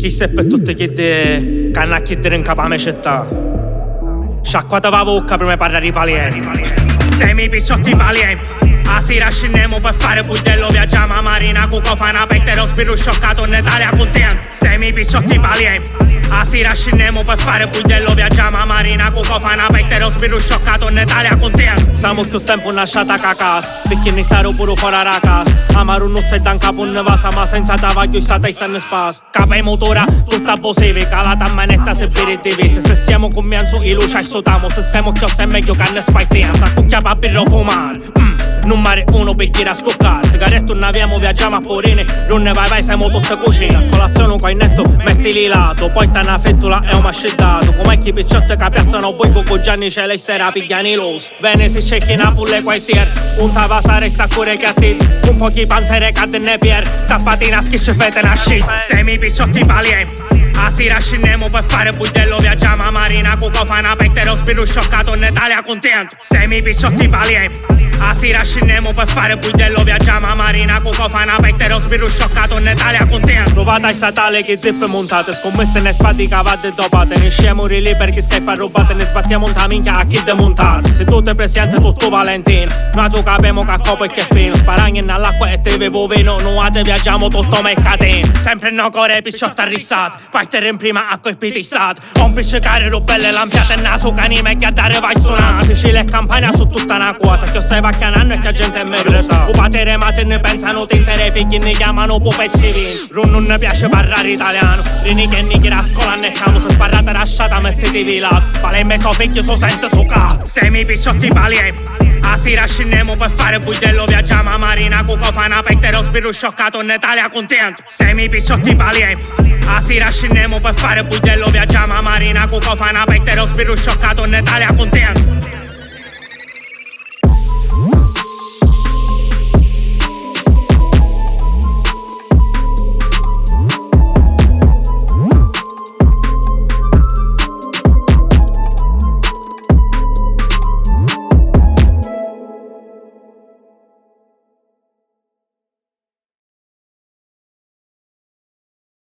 Chi se per tutti chiede canna a chiedere in capo a me città. Sciacquata va bocca prima di parlare di palieni. Semi picciotti palieni. A sera scendiamo per fare budello. Viaggiamo a Marina con cofana pettero spirro scioccato in Italia contento. Semi picciotti palieni. A sera scendiamo per fare budello. Viaggiamo a Marina con cofana pettero spirro scioccato in Italia contento. Siamo più tempo nasciata a casa perché ne staro pure fuori a casa. Amaro non sei dan capo in vasa ma senza travaglio stata in sanne spas. Capa e motora tutta boseve calata a manetta se bere deve. Se siamo comienzo e lo c'hai sotamo. Se siamo chiossi è meglio che ne spaitiamo. Sa cucchia pa birra fumare. Non mare uno per chiedere a scoccare. Sigaretto non abbiamo, viaggiamo a Porene. Non ne vai, siamo tutte cucina. A colazione con il netto, mettili lato. Poi sta una fettola e un mascettato. Come chi picciotte che piazzano poi con Gianni c'è lei sera pigliani los. Bene se c'è chi Napoli quartier. Un tavasare sta cuore che a te. Un po' chi panzere cadde ne pier. Tappatina schicce fete una shit. Semi picciotti palieni. A sera scendiamo per fare budello. Viaggiamo a Marina con cofana pettero spirro scioccato in Italia contento. Semi picciotti palieni. A sera scendiamo per fare budello. Viaggiamo a Marina con cofana pettero spirro scioccato in Italia contento. Provata ai statale che zeppe montate. Scommesse ne spati cavate dopate. Ne scemo lì perché skype rubate. Ne sbattiamo ta minchia a chi demontate. Se tu te presente tutto Valentino. Noi tu capiamo che copo e che fino. Sparagni nell'acqua e te bevo vino. Noi te viaggiamo tutto me catene. Sempre no core picciotta arrissate. Partere in prima acqua e pitissate. Un piccicare rubelle lampiate. Naso canime e ghiaddare vai suonate. Sicilia e Campania su tutta una cosa. Che osserva che un anno e che gente è merusa. O patere ma te ne pensano tintere. Figli ne chiamano pupezzi vini. Non ne piace parlare italiano. Rini che ni che la scuola ne camo. Se parlate lasciata mettetevi lato. Pale me so figlio so sente so capo. Semi picciotti palieni. A sera scendiamo per fare budello. Viaggiamo a Marina con cofana pettero spirro scioccato in Italia contento. Semi picciotti palieni. A sera scendiamo per fare budello. Viaggiamo a Marina con cofana pettero spirro scioccato in Italia contento.